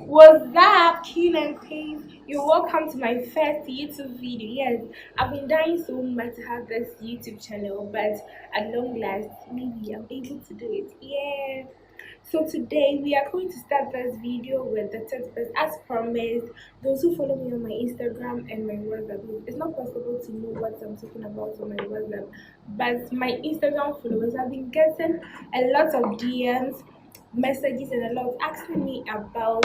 What's up, king and queen? You're welcome to my first YouTube video. Yes, I've been dying so much to have this YouTube channel, but at long last, maybe I'm able to do it. Yeah. So today we are going to start this video with the Tit-bits as promised. Those who follow me on my Instagram and my WhatsApp, it's not possible to know what I'm talking about on my WhatsApp, but my Instagram followers have been getting a lot of DMs, messages, and a lot asking me about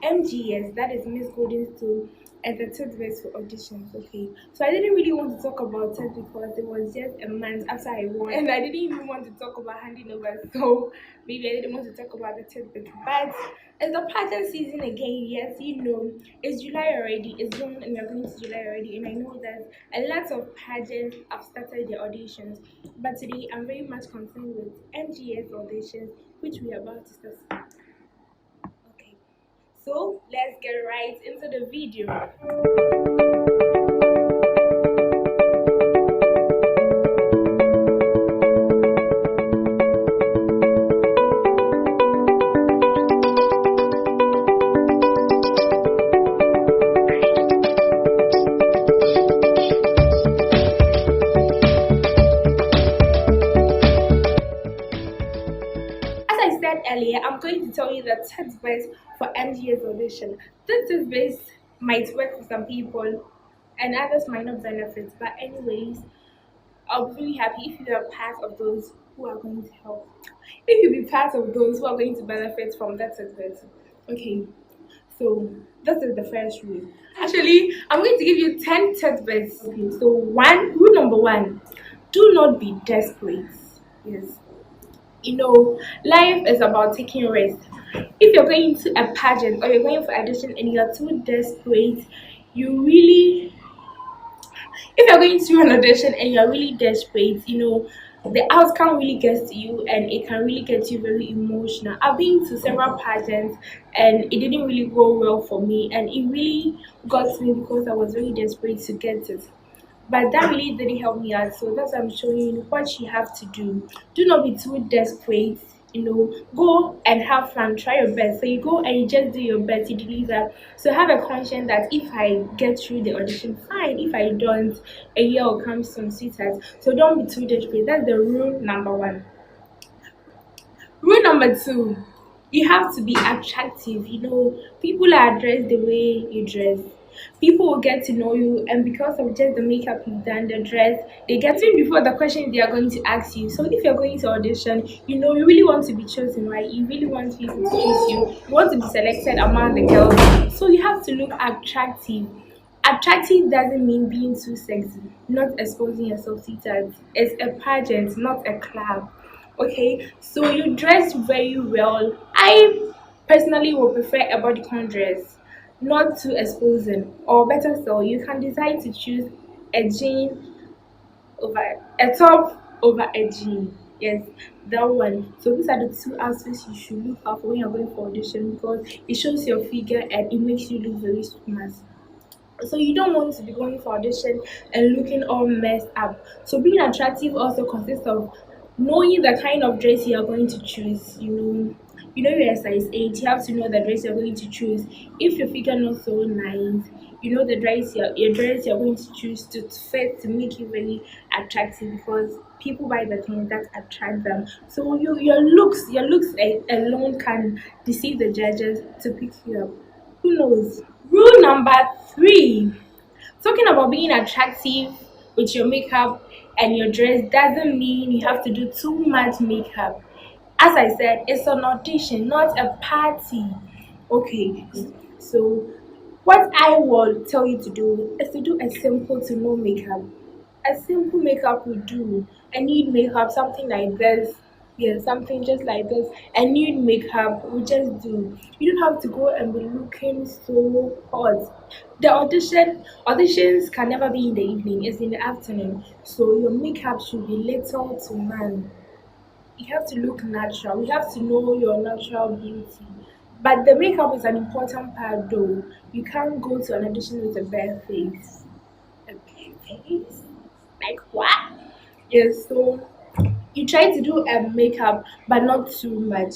MGS, that is Miss Golden Stool, and the Tit-bits for auditions. Okay, so I didn't really want to talk about it because it was just a month after I won, and I didn't even want to talk about handing over. So maybe I didn't want to talk about the Tit-bits, but it's the pageant season again. Yes, it's July already. It's June, and we're going to July already, and I know that a lot of pageants have started their auditions. But today, I'm very much concerned with MGS auditions, which we are about to start. Okay, so let's get right into the video. As I said earlier, I'm going to tell you the Tit-bits for MGS audition. This Tit-bits might work for some people and others might not benefit. But anyways, I'll be really happy if you are part of those who are going to help. If you be part of those who are going to benefit from that Tit-bits. Okay, so this is the first rule. Actually, I'm going to give you 10 Tit-bits. Okay, so rule number one, do not be desperate. Yes, life is about taking risks. If you're going to a pageant or you're going for audition and you're too desperate, you really, if you're going to an audition and you're really desperate, the outcome really gets to you and it can really get you very emotional. I've been to several pageants and it didn't really go well for me, and it really got me because I was very desperate to get it. But that really didn't help me out. So that's why I'm showing you what you have to do. Do not be too desperate. Go and have fun. Try your best. So you go and you just do your best. You deliver. So have a conscience that if I get through the audition, fine. If I don't, a year will come soon, sweetheart. So don't be too desperate. That's the rule number one. Rule number two, you have to be attractive. People are dressed the way you dress. People will get to know you, and because of just the makeup you've done, the dress, they get in before the questions they are going to ask you. So if you're going to audition, you really want to be chosen, right? You really want people to choose you. You want to be selected among the girls. So you have to look attractive. Attractive doesn't mean being too sexy, not exposing yourself to that. It's a pageant, not a club. Okay, so you dress very well. I personally would prefer a bodycon dress, not too exposing. Or better still, you can decide to choose a jean over a top over a jean. Yes, that one. So these are the two outfits you should look out for when you're going for audition, because it shows your figure and it makes you look very smart. So you don't want to be going for audition and looking all messed up. So being attractive also consists of knowing the kind of dress you are going to choose. You're a size 8, you have to know the dress you're going to choose. If your figure not so nice, the dress you're going to choose to fit to make you very attractive, because people buy the things that attract them. So your looks alone can deceive the judges to pick you up. Who knows? Rule number three, talking about being attractive with your makeup and your dress doesn't mean you have to do too much makeup. As I said, it's an audition, not a party. Okay, so what I will tell you to do is to do a simple to no makeup. A simple makeup will do. A nude makeup, something like this. Yeah, something just like this. A nude makeup will just do. You don't have to go and be looking so hot. The auditions can never be in the evening, it's in the afternoon. So your makeup should be little to none. You have to look natural. You have to know your natural beauty. But the makeup is an important part though. You can't go to an audition with a bare face. A bare face? Like what? Yes, so you try to do a makeup but not too much.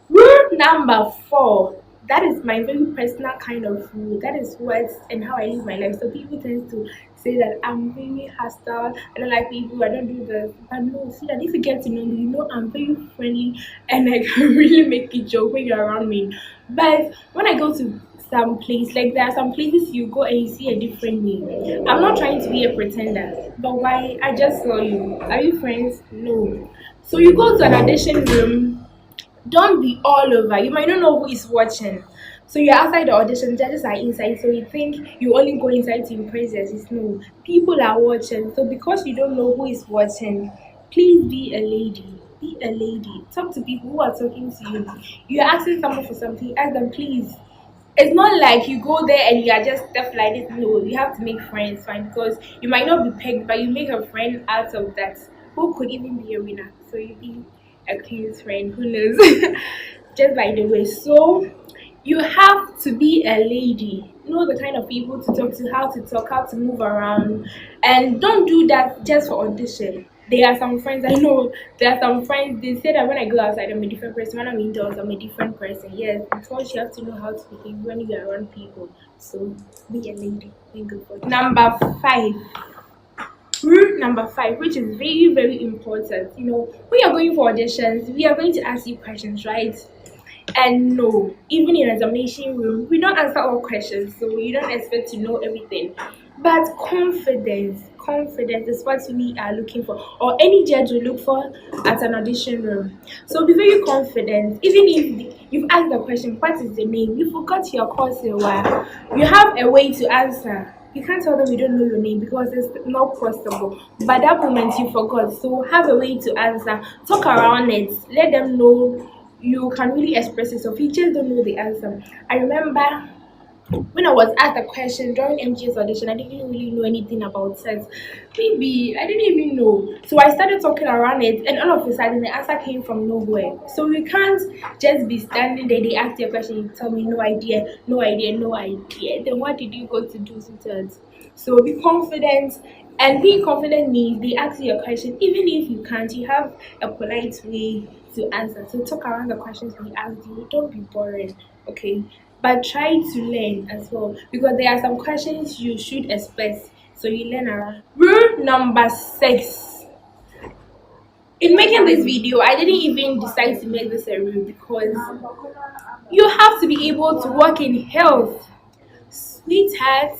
Rule number 4. That is my very personal kind of rule. That is what and how I live my life. So people tend to say that I'm very hostile. I don't like people. I don't do this. But no, see that if you get to know me, you know I'm very friendly and I can really make a joke when you're around me. But when I go to some place, like there are some places you go and you see a different me. I'm not trying to be a pretender. But why? I just saw you. Are you friends? No. So you go to an audition room, don't be all over. You might not know who is watching. So you're outside the audition, judges are inside. So you think you only go inside to impress judges. No, people are watching. So because you don't know who is watching, please be a lady. Be a lady. Talk to people who are talking to you. You're asking someone for something, ask them, please. It's not like you go there and you are just stuff like this. No, you have to make friends, fine, because you might not be pegged, but you make a friend out of that who could even be a winner. So you be a queen's friend, who knows? Just by the way. So you have to be a lady. Know the kind of people to talk, how to move around, and don't do that just for audition. There are some friends I know. There are some friends they say that when I go outside, I'm a different person. When I'm indoors, I'm a different person. Yes, because you have to know how to behave when you are around people. So be a lady and go for it. Number 5. Rule number 5, which is very, very important. When you're going for auditions, we are going to ask you questions, right? And no, even in examination room, we don't answer all questions, so you don't expect to know everything. But confidence is what we are looking for, or any judge will look for at an audition room. So be very confident. Even if you've asked the question, what is the name? You forgot your course a while. You have a way to answer. You can't tell them you don't know your name because it's not possible. But that moment you forgot. So have a way to answer. Talk around it. Let them know you can really express it. So if you just don't know the answer. I remember when I was asked a question during MGS audition, I didn't really know anything about sex. Maybe I didn't even know. So I started talking around it, and all of a sudden the answer came from nowhere. So you can't just be standing there. They ask you a question, you tell me no idea, no idea, no idea. Then what did you go to do to that? So be confident. And being confident means they ask you a question, even if you can't, you have a polite way to answer. So talk around the questions they ask you. Don't be boring, okay? But try to learn as well because there are some questions you should expect. So you learn around. Rule number 6. In making this video, I didn't even decide to make this a rule because you have to be able to work in health. Sweetheart,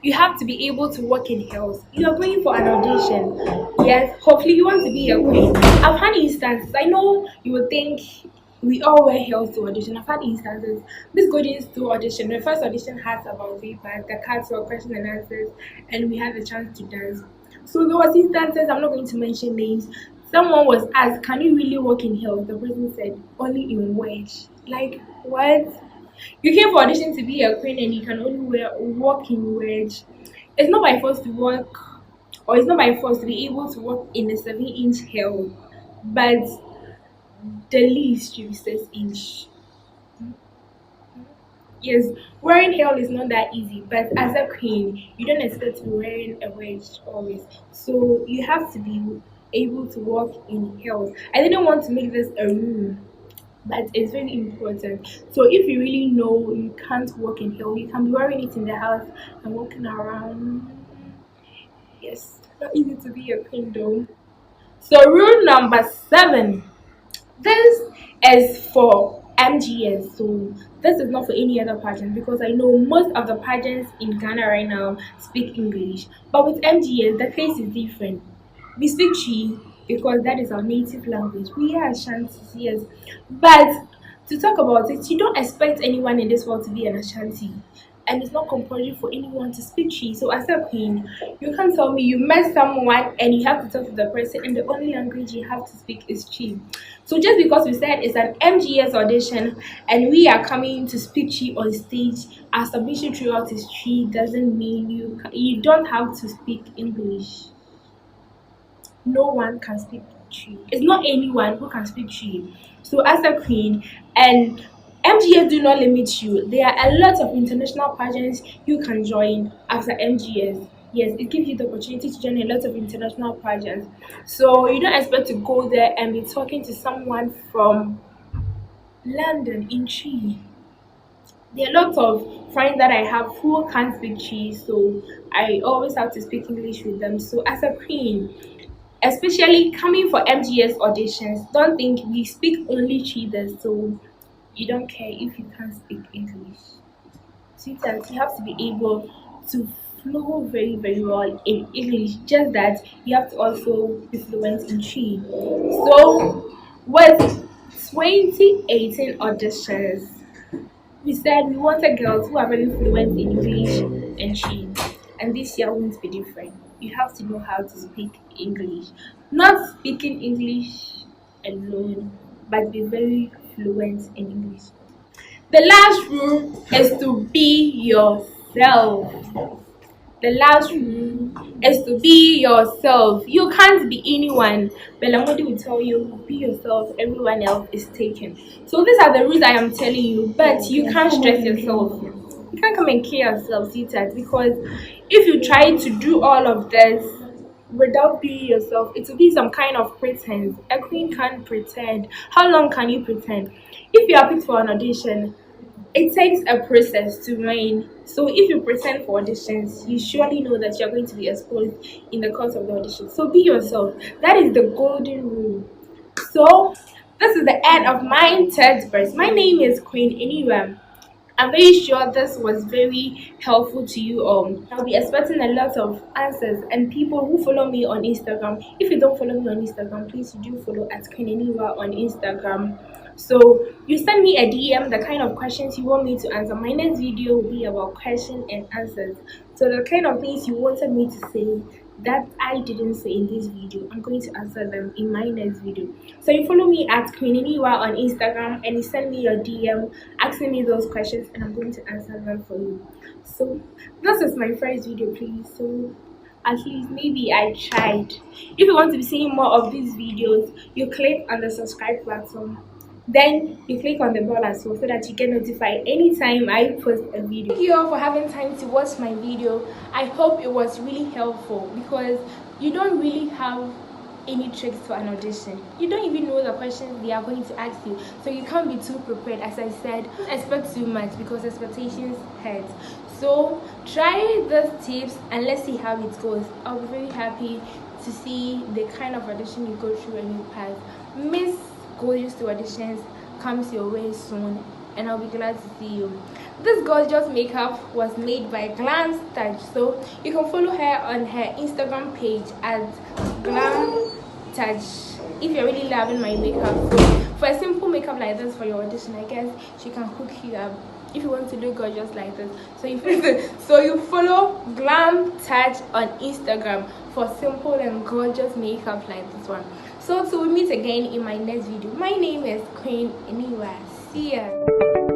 you have to be able to work in health. You are going for an audition. Yes, hopefully you want to be a queen. I've had instances. I know you would think we all wear heels to audition. I've had instances. This Golden's to audition. The first audition had about paper, the cards were question and answers, and we had the chance to dance. So there was instances, I'm not going to mention names. Someone was asked, can you really work in heels? The person said, only in wedge. Like, what? You came for audition to be a queen and you can only walk in wedge. It's not by force to work, or it's not by force to be able to work in a 7-inch heel, but the least should be 6-inch. Yes, wearing heel is not that easy, but as a queen, you don't expect to be wearing a wedge always. So you have to be able to walk in heels. I didn't want to make this a rule, but it's very important. So if you really know you can't walk in heel, you can be wearing it in the house and walking around. Yes, not easy to be a queen though. So rule number 7. This is for MGS, so this is not for any other pageant because I know most of the pageants in Ghana right now speak English. But with MGS, the case is different. We speak Chi because that is our native language. We are Ashantis, yes. But to talk about it, you don't expect anyone in this world to be an Ashanti. And it's not compulsory for anyone to speak Chi. So as a queen, you can't tell me you met someone and you have to talk to the person and the only language you have to speak is Chi. So just because we said it's an MGS audition and we are coming to speak Chi on stage, our submission throughout is Chi doesn't mean you don't have to speak English. No one can speak Chi. It's not anyone who can speak Chi. So as a queen, and MGS do not limit you. There are a lot of international pageants you can join after MGS. Yes, it gives you the opportunity to join a lot of international pageants. So you don't expect to go there and be talking to someone from London in Chi. There are lots of friends that I have who can't speak Chi, so I always have to speak English with them. So as a queen, especially coming for MGS auditions, don't think we speak only Chi there, so you don't care if you can't speak English. Sweetheart, you have to be able to flow very, very well in English, just that you have to also be fluent in Chi. So, with 2018 auditions, we said we wanted girls who are very fluent in English and Chi. And this year won't be different. You have to know how to speak English. Not speaking English alone, but be very fluent in English. The last rule is to be yourself. The last rule is to be yourself. You can't be anyone. Belamodi will tell you, be yourself, everyone else is taken. So these are the rules I am telling you, but you can't stress yourself. You can't come and kill yourself, sweetheart, because if you try to do all of this without being yourself, it will be some kind of pretense. A queen can't pretend. How long can you pretend? If you are picked for an audition, it takes a process to win. So if you pretend for auditions, you surely know that you're going to be exposed in the course of the audition. So be yourself. That is the golden rule. So this is the end of my Tit-bits. My name is Queen Anywhere. I'm very sure this was very helpful to you all. I'll be expecting a lot of answers and people who follow me on Instagram. If you don't follow me on Instagram, please do follow at Queen Anywhere on Instagram. So you send me a DM the kind of questions you want me to answer. My next video will be about question and answers. So the kind of things you wanted me to say that I didn't say in this video, I'm going to answer them in my next video. So you follow me at Queen Anywhere on Instagram and you send me your DM asking me those questions and I'm going to answer them for you. So this is my first video, please. So at least maybe I tried. If you want to be seeing more of these videos, you click on the subscribe button, then you click on the bell as well so that you get notified anytime I post a video. Thank you all for having time to watch my video. I hope it was really helpful because you don't really have any tricks to an audition. You don't even know the questions they are going to ask you, so you can't be too prepared. As I said, don't expect too much because expectations hurt. So try these tips and let's see how it goes. I'll be very happy to see the kind of audition you go through and you pass. Miss Gorgeous to auditions comes your way soon and I'll be glad to see you. This gorgeous makeup was made by Glam Touch, so you can follow her on her Instagram page at Glam Touch if you're really loving my makeup. So for a simple makeup like this for your audition, I guess she can hook you up if you want to look gorgeous like this. So you follow Glam Touch on Instagram for simple and gorgeous makeup like this one. So till we meet again in my next video. My name is Queen Anywhere. See ya.